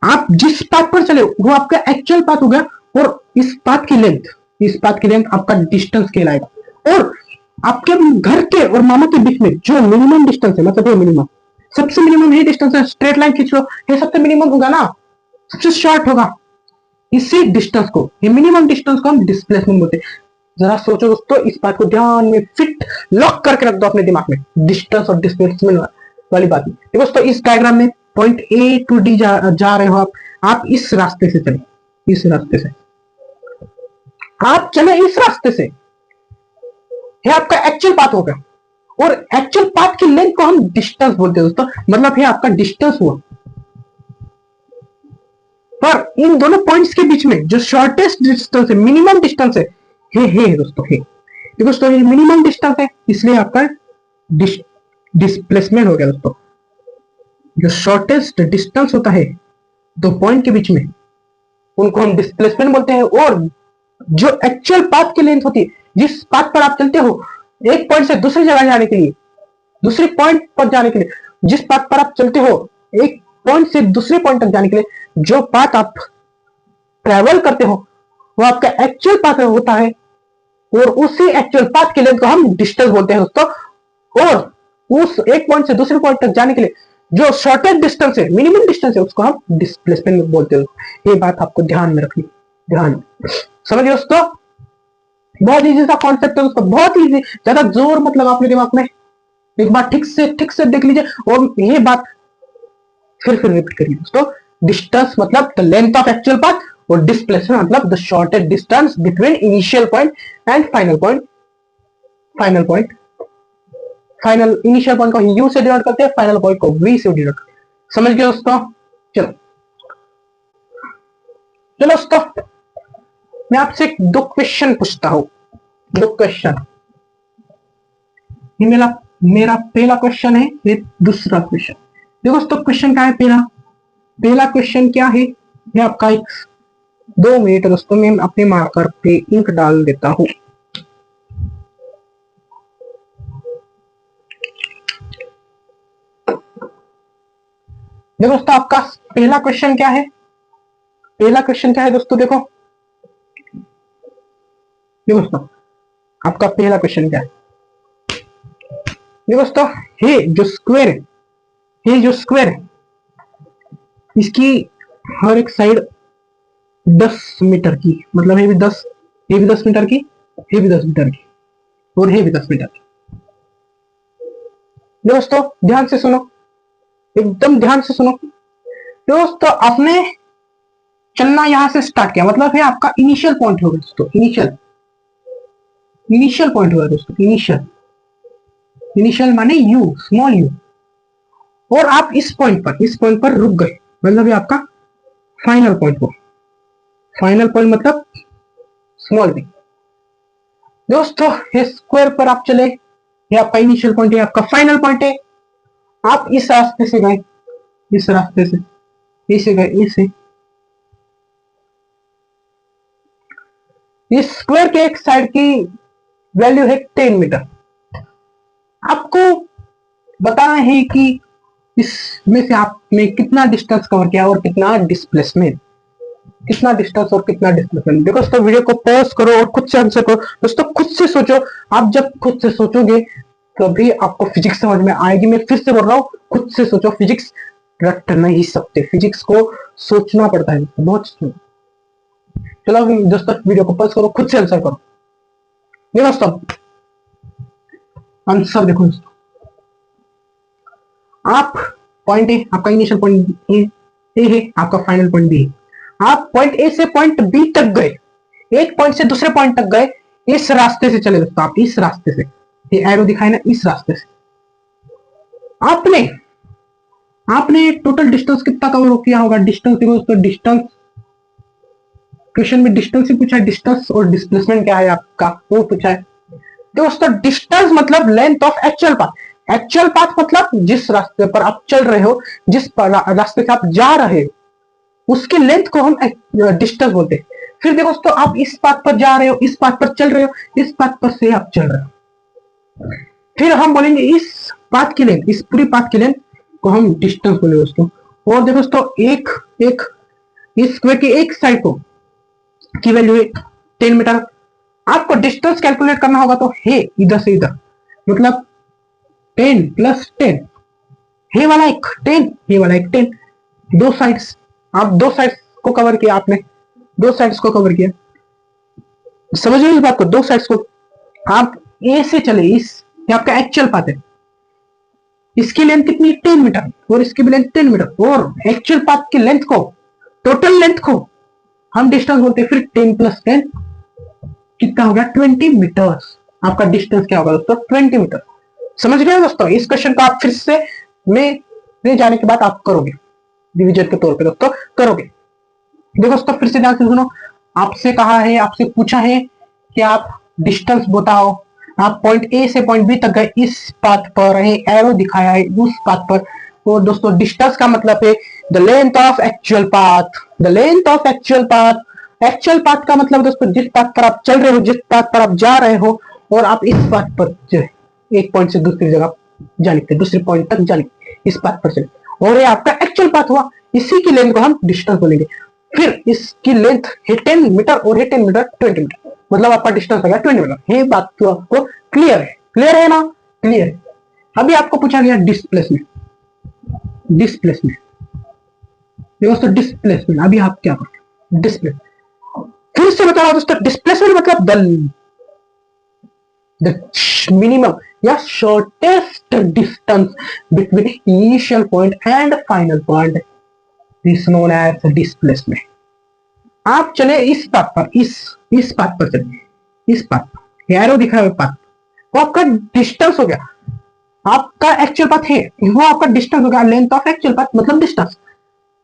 आप जिस पाथ पर चले वो आपका एक्चुअल पाथ होगा, और इस पाथ की लेंथ आपका डिस्टेंस कहलाएगा। और आपके घर के और मामा के बीच में जो मिनिमम डिस्टेंस है, मतलब ये मिनिमम, सबसे मिनिमम ये डिस्टेंस है, स्ट्रेट लाइन खींच लो, ये सबसे मिनिमम होगा ना, सबसे शॉर्ट होगा। इसी डिस्टेंस को, ये मिनिमम डिस्टेंस को हम डिस्प्लेसमेंट बोलते हैं। जरा सोचो दोस्तों, इस बात को ध्यान में फिट लॉक करके रख दो अपने दिमाग में, डिस्टेंस और डिस्प्लेसमेंट वाली बात। देखो दोस्तों, इस डायग्राम में पॉइंट ए टू डी जा रहे हो आप इस रास्ते से चले, इस रास्ते से आप चले, इस रास्ते से, ये आपका एक्चुअल पाथ होगा। और एक्चुअल पाथ की लेंथ को हम डिस्टेंस बोलते हैं दोस्तों, मतलब ये आपका डिस्टेंस हुआ। पर इन दोनों पॉइंट्स के बीच में जो शॉर्टेस्ट डिस्टेंस है, मिनिमम डिस्टेंस है, हे दोस्तों, हे दोस्तों, ये मिनिमम डिस्टेंस है, इसलिए आपका डिस्प्लेसमेंट हो गया दोस्तों। जो शॉर्टेस्ट डिस्टेंस होता है दो पॉइंट के बीच में, उनको हम डिस्प्लेसमेंट बोलते हैं। और जो एक्चुअल पाथ की लेंथ होती है, जिस पाथ पर आप चलते हो एक पॉइंट से दूसरी जगह जाने के लिए, दूसरे पॉइंट पर जाने के लिए, जिस पाथ पर आप चलते हो एक पॉइंट से दूसरे पॉइंट तक जाने के लिए, जो पाथ आप ट्रेवल करते हो वो आपका एक्चुअल पाथ होता है। और उसी एक्चुअल पाथ के लेंथ को हम डिस्टेंस बोलते हैं दोस्तों। और उस एक पॉइंट से दूसरे पॉइंट तक जाने के लिए जो शॉर्टेस्ट डिस्टेंस है, मिनिमम डिस्टेंस है, उसको हम डिस्प्लेसमेंट बोलते हैं। ये बात आपको ध्यान में रखनी, ध्यान समझिए दोस्तों। बहुत इजी सा कॉन्सेप्ट है दोस्तों, बहुत इजी, ज्यादा जोर मतलब अपने दिमाग में एक बार ठीक से देख लीजिए और ये बात फिर रिपीट करिए दोस्तों। डिस्टेंस मतलब the length of actual path, और डिस्प्लेसमेंट मतलब the shortest distance between initial point and final point. Final initial point को यू से डिनोट करते हैं, फाइनल पॉइंट को वी से डिनोट करते हैं। समझ गए दोस्तों? चलो दोस्तों, मैं आपसे दो क्वेश्चन पूछता हूं, दो क्वेश्चन। ये मेरा पहला क्वेश्चन है, ये दूसरा क्वेश्चन। देखो दोस्तों, क्वेश्चन क्या है? पहला क्वेश्चन क्या है? ये आपका एक 2 मिनट दोस्तों, मैं अपने मार्कर पे इंक डाल देता हूं। देखो दोस्तों, आपका पहला क्वेश्चन क्या है? पहला क्वेश्चन क्या है दोस्तों? देखो दोस्तों, आपका पहला क्वेश्चन क्या है? देखो दोस्तों, ये जो स्क्वायर है, ये जो स्क्वायर है, इसकी हर एक साइड 10 मीटर की, मतलब ये भी 10 मीटर की, ये भी 10 मीटर की, और ये भी 10 मीटर की। दोस्तों ध्यान से सुनो, एकदम ध्यान से सुनो दोस्तों। आपने चलना यहां से स्टार्ट किया, मतलब ये आपका इनिशियल पॉइंट होगा दोस्तों, इनिशियल पॉइंट होगा दोस्तों, इनिशियल माने यू, स्मॉल यू। और आप इस पॉइंट पर रुक गए, मतलब ये आपका फाइनल पॉइंट हो। फाइनल पॉइंट मतलब स्मॉल बी। दोस्तों ये स्क्वायर पर आप चले, ये आपका इनिशियल पॉइंट है, आपका फाइनल पॉइंट है। आप इस रास्ते से गए, इस रास्ते से, इसे गए, इसे। इस स्क्वायर के एक साइड की वैल्यू है 10 मीटर। आपको बताना है कि इसमें से आपने कितना डिस्टेंस कवर किया और कितना डिस्प्लेसमेंट, कितना डिस्टेंस और कितना डिस्प्लेसमेंट। देखो दोस्तों, वीडियो को पॉज करो और खुद से आंसर करो दोस्तों, खुद से सोचो। आप जब खुद से सोचोगे तभी आपको फिजिक्स समझ में आएगी। मैं फिर से बोल रहा हूँ, खुद से सोचो। फिजिक्स रट नहीं सकते, फिजिक्स को सोचना पड़ता है बहुत। चलो दोस्तों, वीडियो को पॉज करो, खुद से आंसर करो। ये दोस्तों आंसर देखो दोस्तों, आप पॉइंट ए, आपका इनिशियल पॉइंट ए है, आपका फाइनल पॉइंट बी है। आप पॉइंट ए से पॉइंट बी तक गए, एक पॉइंट से दूसरे पॉइंट तक गए, इस रास्ते से चले दोस्तों। आप इस रास्ते से, ये एरो दिखाए ना, इस रास्ते से आपने टोटल डिस्टेंस कितना कवर किया होगा? डिस्टेंस देखो दोस्तों, डिस्टेंस क्वेश्चन में डिस्टेंस ही पूछा है, डिस्टेंस और डिस्प्लेसमेंट क्या है आपका वो पूछा है दोस्तों। डिस्टेंस मतलब length of actual path. Actual path मतलब जिस रास्ते पर आप चल रहे हो, जिस रास्ते से आप जा रहे हो, उसकी लेंथ को हम डिस्टेंस बोलते हैं। फिर देखो दोस्तों, आप इस पाथ पर जा रहे हो, इस पाथ पर चल रहे हो, इस पाथ पर से आप चल रहे हो, फिर हम बोलेंगे इस पाथ की लेंथ, इस पूरी पाथ की लेंथ को हम डिस्टेंस बोलेंगे दोस्तों। और देखो दोस्तों, एक इस स्क्वायर की एक साइड को की वैल्यू है 10 मीटर, आपको डिस्टेंस कैलकुलेट करना होगा तो हे इधर से इधर, मतलब 10 प्लस 10, हे वाला एक 10, हे वाला एक 10, दो साइड्स, आप दो साइड्स को कवर किया, आपने दो साइड्स को कवर किया, समझ रहे इस बात को, दो साइड्स को। आप ए से चले, इस ये आपका एक्चुअल पाथ है, इसकी लेंथ कितनी 10 मीटर और इसकी भी लेंथ 10 मीटर, और एक्चुअल पाथ की लेंथ को, टोटल लेंथ को हम डिस्टेंस बोलते हैं। फिर 10 प्लस 10 कितना हो गया 20 मीटर्स। आपका डिस्टेंस क्या होगा दोस्तों 20 मीटर। समझ गए दोस्तों, इस क्वेश्चन को आप फिर से मैं जाने के बाद आप करोगे डिवीजन के तौर पे दोस्तों, करोगे। देखो दोस्तों फिर से ध्यान से सुनो, आपसे कहा है, आपसे पूछा है कि आप डिस्टेंस बताओ, आप पॉइंट ए से पॉइंट बी तक गए, इस पाथ पर है, एरो दिखाया है उस पाथ पर। और दोस्तों डिस्टेंस का मतलब है the length of actual path, the length of actual path. Actual path का मतलब दोस्तों जिस पाथ पर आप चल रहे हो, जिस पाथ पर आप जा रहे हो, और आप इस पाथ पर एक पॉइंट से दूसरी जगह जाने के, दूसरे पॉइंट तक जाने, इस पाथ पर चले, और ये आपका एक्चुअल पाथ हुआ, इसी की लेंथ को हम डिस्टेंस बोलेंगे। फिर इसकी लेंथ है 10 मीटर और है 10 मीटर 20 मीटर, मतलब आपका डिस्टेंस हो गया 20 मीटर। ये बात तो आपको क्लियर है, क्लियर है ना, क्लियर है। अभी आपको पूछा गया डिस्प्लेसमेंट, डिस्प्लेसमेंट दोस्तों, डिस्प्लेसमेंट अभी आप क्या करोगे, डिस्प्लेसमेंट फिर से बता रहा हूं दोस्तों, डिस्प्लेसमेंट मतलब द मिनिमम या shortest distance between initial point and final point is known as displacement. आप चले इस पाथ पर, इस पाथ पर चले, इस पाथ पर एरो दिखा हुआ पाथ, वो आपका डिस्टेंस हो गया, आपका एक्चुअल पाथ है, वो आपका डिस्टेंस हो गया, लेंथ ऑफ एक्चुअल पाथ मतलब डिस्टेंस।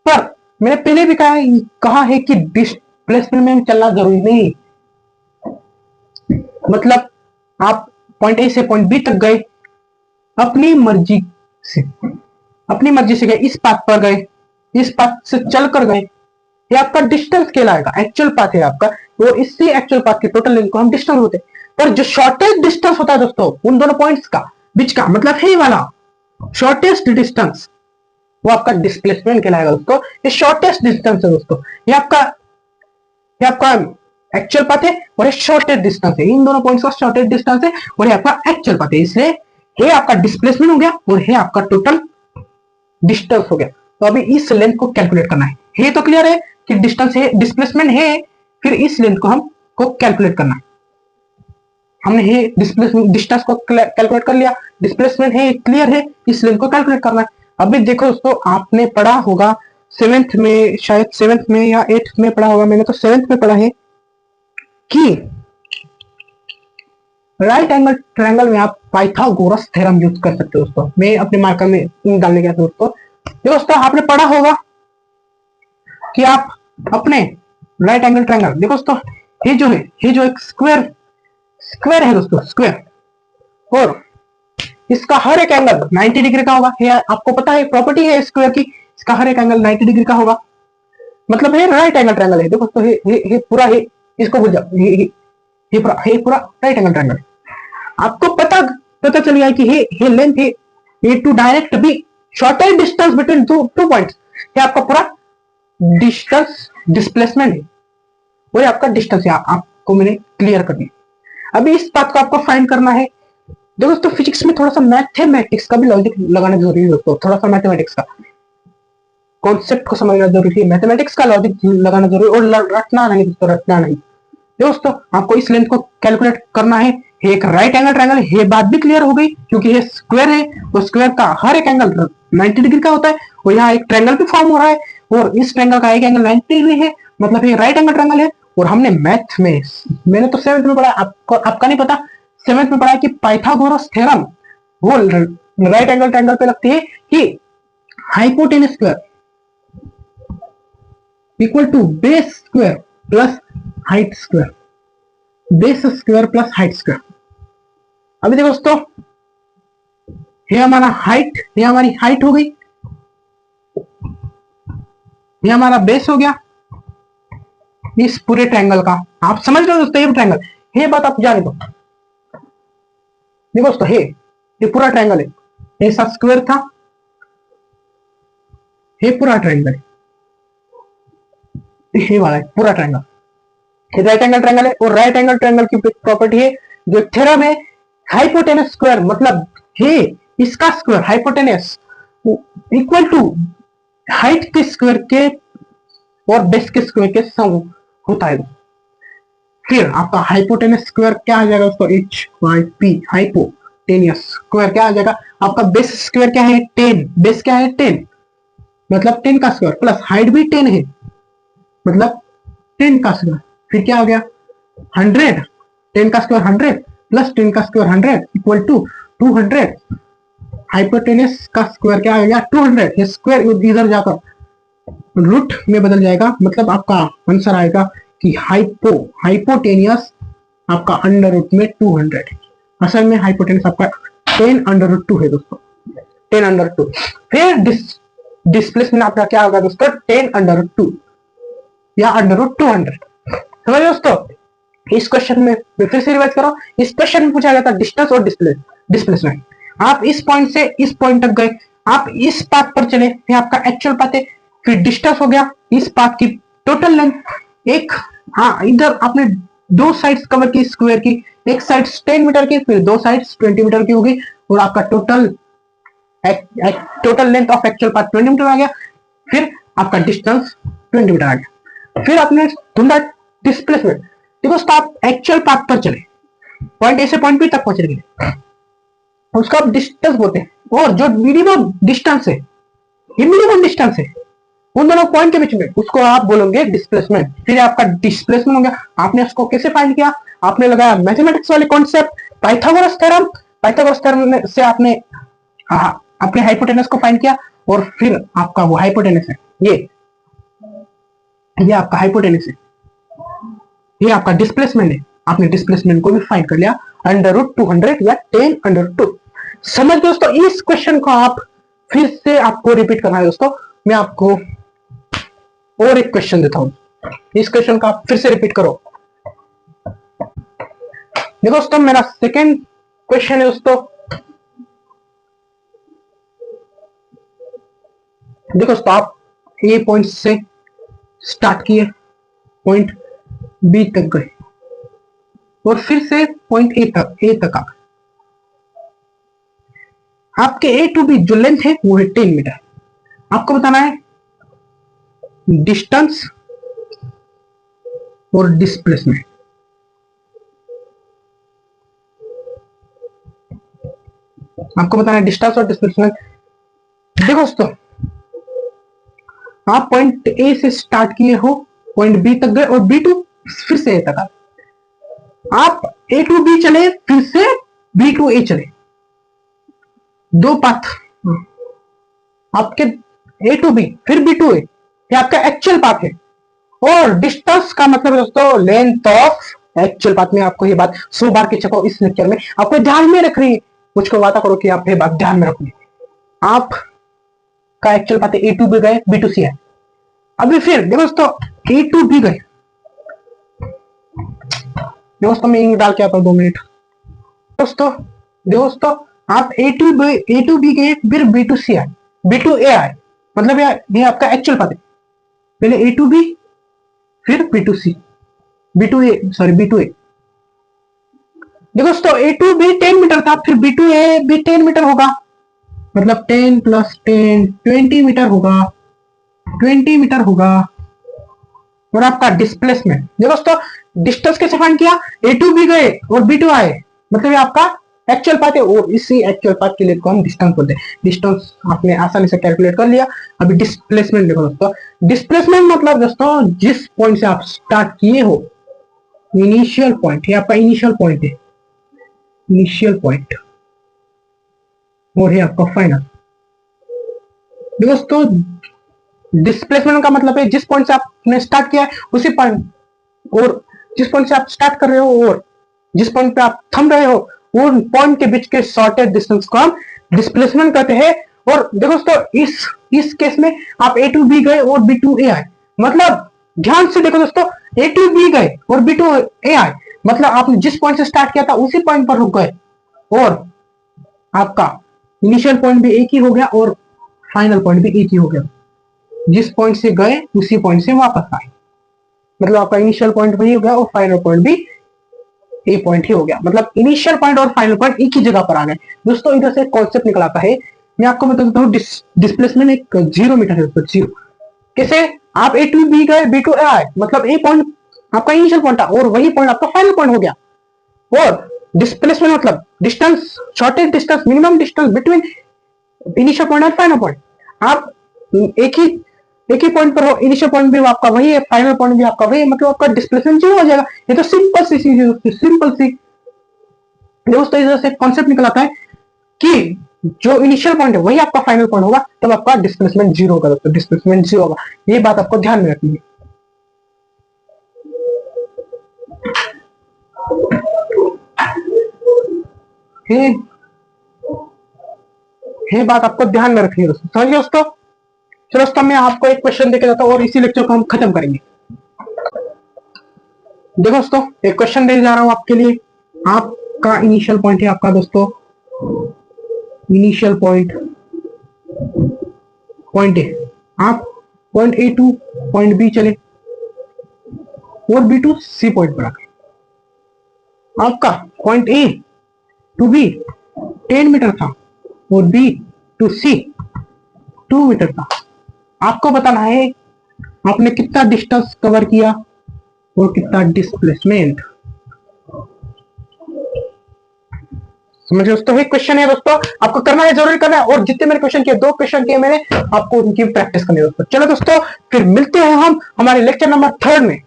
पर मैंने पहले भी कहा है कि डिस्प्लेसमेंट में चलना जरूरी नहीं, मतलब आप पॉइंट ए से पॉइंट बी तक गए अपनी मर्जी से, अपनी मर्जी से गए, इस पाथ पर गए, इस पाथ से चलकर गए, ये आपका डिस्टेंस कहलाएगा, एक्चुअल पाथ है आपका, और इसी एक्चुअल पाथ की टोटल लेंथ को हम डिस्टेंस बोलते हैं। पर जो शॉर्टेस्ट डिस्टेंस होता है दोस्तों उन दोनों पॉइंट्स का बीच का, मतलब है वाला शॉर्टेस्ट डिस्टेंस, वो आपका डिस्प्लेसमेंट कहलाएगा दोस्तों। ये शॉर्टेस्ट डिस्टेंस है दोस्तों, ये आपका एक्चुअल पाथ है और ये शॉर्टेस्ट डिस्टेंस है, इन दोनों पॉइंट्स का शॉर्टेस्ट डिस्टेंस है और ये आपका एक्चुअल पाथ है, इसलिए ये आपका डिस्प्लेसमेंट हो गया और ये आपका टोटल डिस्टेंस हो गया। तो अभी इस लेंथ को कैलकुलेट करना है, ये तो क्लियर है कि डिस्टेंस है, डिस्प्लेसमेंट है, फिर इस लेंथ को हमको कैलकुलेट करना है। हमने ये डिस्प्लेसमेंट डिस्टेंस को कैलकुलेट कर लिया, डिस्प्लेसमेंट है क्लियर है, इस लेंथ को कैलकुलेट करना है। अभी देखो दोस्तों आपने पढ़ा होगा सेवेंथ में, शायद सेवेंथ में या एट्थ में पढ़ा होगा, मैंने तो सेवेंथ में पढ़ा है कि राइट एंगल ट्रायंगल में आप पाइथागोरस थ्योरम यूज कर सकते हो दोस्तों। मैं अपने मार्कर में डालने गया दोस्तों आपने पढ़ा होगा कि आप अपने राइट एंगल ट्रायंगल, देखो दोस्तों ये जो है, ये जो एक स्क्वायर है दोस्तों, स्क्वायर, और इसका हर एक एंगल 90 डिग्री का होगा, ये आपको पता है, प्रॉपर्टी है स्क्वायर की, इसका हर एक एंगल 90 डिग्री का होगा, मतलब ये राइट एंगल ट्रायंगल है। देखो दोस्तों ये पूरा है, इसको भूल जाओ, ये पूरा राइट एंगल ट्रायंगल। आपको पता चल गया कि ये लेंथ है, ये to direct B shortest distance between two points, ये आपका पूरा डिस्टेंस डिस्प्लेसमेंट है, वो आपका डिस्टेंस है, आपको मैंने क्लियर कर दिया। अभी इस बात को आपको फाइंड करना है। दोस्तों फिजिक्स में थोड़ा सा मैथमेटिक्स का भी लॉजिक लगाना जरूरी है दोस्तों, थोड़ा सा मैथमेटिक्स का कॉन्सेप्ट को समझना जरूरी है, मैथमेटिक्स का लॉजिक लगाना जरूरी, और रटना नहीं दोस्तों, रटना नहीं दोस्तों। आपको इस लेंथ को कैलकुलेट करना है, एक राइट एंगल ट्रायंगल, ये बात भी क्लियर हो गई क्योंकि ये स्क्वायर है, और स्क्वायर का हर एक एंगल 90 डिग्री का होता है, और यहाँ एक ट्रायंगल भी फॉर्म हो रहा है, और इस ट्रायंगल का एक एंगल 90 डिग्री है, मतलब ये राइट एंगल ट्रायंगल है। और हमने मैथ में, मैंने तो सेवेंथ में पढ़ा, आपको आपका नहीं पता, सेवेंथ में पढ़ा कि पाइथागोरस थ्योरम वो राइट एंगल ट्रायंगल पे लगती है कि hypotenuse square equal to base square plus height square, base square plus height square. अभी देखो दोस्तों ये हमारा हाइट, ये हमारी हाइट हो गई, ये हमारा बेस हो गया इस पूरे ट्रायंगल का। आप समझ रहे हो दोस्तों, ये ट्रायंगल, ये बात आप जाने दो। देखो दोस्तों ये पूरा ट्रायंगल है, ये सब स्क्वायर था, ये पूरा ट्रायंगल है, ये वाला है पूरा ट्रायंगल। राइट एंगल ट्रायंगल है, और राइट एंगल ट्रायंगल की प्रॉपर्टी है जो थ्योरम है, हाइपोटेनस स्क्वायर मतलब है इसका square hypotenuse equal to height के स्क्वायर के और बेस के स्क्वायर के सम होता है। फिर आपका हाइपोटेनस स्क्वायर क्या आ जाएगा उसको H by P, hypotenuse square क्या आ जाएगा आपका बेस स्क्वायर क्या है 10, बेस क्या है 10 मतलब 10 का स्क्वायर प्लस हाइट भी 10 है मतलब 10 का स्क्वायर, फिर क्या हो गया 100, 10 का स्क्वायर 100 प्लस 10 का स्क्वायर 100 इक्वल टू 200, हाइपोटेनस का स्क्वायर क्या आ गया 200, ये स्क्वायर इधर जाकर रूट में बदल जाएगा, मतलब आपका आंसर आएगा कि हाइपोटेनियस आपका अंडर रूट में 200, असल में हाइपोटेनस आपका 10 अंडर रूट 2 है दोस्तों, 10 अंडर 2। फिर डिस्प्लेसमेंट आपका क्या होगा दोस्तों 10 अंडर रूट 2 या अंडर रूट 200। समझ दोस्तों, इस क्वेश्चन में मैं फिर से रिवाइज करो, इस क्वेश्चन में पूछा गया था डिस्टेंस और डिस्प्लेसमेंट। आप इस पॉइंट से इस पॉइंट तक गए, आप इस पाथ पर चले, ये आपका एक्चुअल पाथ है, फिर डिस्टेंस हो गया इस पाथ की टोटल लेंथ, एक इधर आपने दो साइड्स कवर की स्क्वायर की, एक साइड 10 मीटर की फिर दो साइड्स 20 मीटर की होगी, और आपका total length of actual path 20 metre आ गया, फिर आपका डिस्टेंस 20 मीटर आ गया। फिर आपने ढूंढा डिस्प्लेसमेंट, देखो आप एक्चुअल पाथ पर चले, पॉइंट ए से पॉइंट बी तक पहुंच गए, उसका आप डिस्टेंस बोलते हैं, और जो मिनिमम डिस्टेंस है, ये मिनिमम डिस्टेंस है उन दोनों पॉइंट के बीच में, उसको आप बोलोगे डिस्प्लेसमेंट। फिर आपका डिस्प्लेसमेंट हो गया, आपने उसको कैसे फाइंड किया, आपने लगाया मैथमेटिक्स वाले concept Pythagoras theorem, Pythagoras theorem से आपने अपने हाइपोटेनस को फाइंड किया, और फिर आपका वो हाइपोटेनस है, ये आपका हाइपोटेनस है, ये आपका डिस्प्लेसमेंट है, आपने डिस्प्लेसमेंट को भी फाइंड कर लिया अंडर रूट 200 या 10 अंडर रूट 2। समझ दोस्तों, इस क्वेश्चन को आप फिर से आपको रिपीट करना है दोस्तों, मैं आपको और एक क्वेश्चन देता हूं, इस क्वेश्चन का आप फिर से रिपीट करो। देखो दोस्तों, मेरा सेकंड क्वेश्चन है दोस्तों, देखो दोस्तों आप ए पॉइंट से स्टार्ट किए, पॉइंट बी तक गए, और फिर से पॉइंट ए तक आ, आपके ए टू बी जो लेंथ है वो है 10 मीटर, आपको बताना है डिस्टेंस और डिस्प्लेसमेंट। आपको बताना है डिस्टेंस और डिस्प्लेसमेंट। देखो दोस्तों, आप पॉइंट ए से स्टार्ट किए हो, पॉइंट बी तक गए, और बी टू फिर से ए तक आ, आप ए टू बी चले फिर से बी टू ए चले, दो पाथ आपके ए टू बी फिर बी टू ए, ये आपका एक्चुअल पाथ है, और डिस्टेंस का मतलब दोस्तों लेंथ ऑफ एक्चुअल पाथ में। आपको ये बात 100 बार की चको इस लेक्चर में आपको ध्यान में रख रही है, मुझको वादा करो कि आप ये बात ध्यान में रखोगे। आप का actual path A to B गए, बी टू सी है, अभी फिर देखो दोस्तों ए टू बी गए, दोस्तों मैं इंक डाल के आता हूं 2 मिनट। दोस्तों आप ए टू बी गए, फिर बी टू सी आए, बी टू ए आए, मतलब ये आपका एक्चुअल पाथ है, पहले ए टू बी फिर B to C, B to A sorry B to A. देखो दोस्तों ए टू बी 10 मीटर था, फिर बी टू ए भी 10 मीटर होगा, मतलब 10 प्लस 10 20 मीटर होगा, 20 मीटर होगा। और आपका डिस्प्लेसमेंट, देखो दोस्तों डिस्टेंस कैसे फाइंड किया, ए टू बी गए और बी टू आए, मतलब ये आपका एक्चुअल पाथ है, और इसी एक्चुअल पाथ के लिए को हम डिस्टेंस बोलते हैं। डिस्टेंस आपने आसानी से कैलकुलेट कर लिया। अभी डिस्प्लेसमेंट देखो दोस्तों, डिस्प्लेसमेंट मतलब दोस्तों जिस पॉइंट से आप स्टार्ट किए हो, इनिशियल पॉइंट है आपका, इनिशियल पॉइंट है, इनिशियल पॉइंट, और है आपका फाइनल। दोस्तों डिस्प्लेसमेंट का मतलब है जिस पॉइंट से आपने स्टार्ट किया है उसी पॉइंट, और जिस पॉइंट से आप स्टार्ट कर रहे हो और जिस पॉइंट पे आप थम रहे हो, उन पॉइंट के बीच के शॉर्टेस्ट डिस्टेंस को हम डिस्प्लेसमेंट कहते हैं। और देखो दोस्तों इस केस में आप ए टू बी गए और बी टू ए आए, मतलब ध्यान से देखो दोस्तों, ए टू बी गए और बी टू ए आए, मतलब आपने जिस पॉइंट से स्टार्ट किया था उसी पॉइंट पर रुक गए, और आपका इनिशियल पॉइंट भी एक ही हो गया और फाइनल पॉइंट भी एक ही हो गया, जिस पॉइंट से गए उसी पॉइंट से वापस आए। मतलब आपका इनिशियल पॉइंट वही हो गया और फाइनल पॉइंट भी ए पॉइंट ही हो गया, मतलब इनिशियल पॉइंट और फाइनल पॉइंट एक ही जगह पर आ गए। दोस्तों इधर से कॉन्सेप्ट निकल आता है, मैं आपको बता देता हूँ, डिस्प्लेसमेंट एक 0 मीटर है, जीरो। कैसे? आप ए टू बी गए, बी टू ए आए, मतलब ए पॉइंट आपका इनिशियल पॉइंट था और वही पॉइंट आपका फाइनल पॉइंट हो गया। और डिस्प्लेसमेंट मतलब distance, shortage distance, minimum distance between initial point और फाइनल पॉइंट। आप एक ही पॉइंट पर हो, इनिशियल पॉइंट भी आपका वही है, फाइनल पॉइंट भी आपका वही है, मतलब आपका डिस्प्लेसमेंट जीरो हो जाएगा। ये तो सिंपल सी चीज है, सिंपल सी। दोस्तों इस तरह से कॉन्सेप्ट निकल आता है कि जो इनिशियल पॉइंट है वही आपका फाइनल पॉइंट होगा, तब आपका डिस्प्लेसमेंट जीरो होगा। दोस्तों डिस्प्लेसमेंट जीरो होगा, ये बात आपको ध्यान में रखनी है। ये बात आपको ध्यान में रखनी है दोस्तों, समझिए दोस्तों। चलो दोस्तों मैं आपको एक क्वेश्चन देके जाता हूँ और इसी लेक्चर को हम खत्म करेंगे। देखो दोस्तों एक क्वेश्चन दे जा रहा हूं आपके लिए। आपका इनिशियल पॉइंट है आपका दोस्तों, इनिशियल पॉइंट ए, आप point A to point B चले और बी टू सी पॉइंट पर आ गए। आपका point A to B 10 metre था और बी टू सी 2 मीटर था। आपको बताना है आपने कितना डिस्टेंस कवर किया और कितना डिस्प्लेसमेंट। समझ दोस्तों, एक क्वेश्चन है दोस्तों, आपको करना है, जरूरी करना है। और जितने मैंने क्वेश्चन किए, 2 क्वेश्चन किए मैंने, आपको उनकी प्रैक्टिस करनी है दोस्तों। चलो दोस्तों फिर मिलते हैं हम हमारे लेक्चर नंबर 3 में।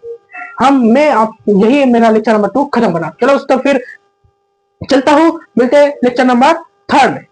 मैं आप यही है मेरा लेक्चर नंबर 2 खत्म करना। चलो दोस्तों फिर चलता हूं, मिलते हैं लेक्चर नंबर 3 में।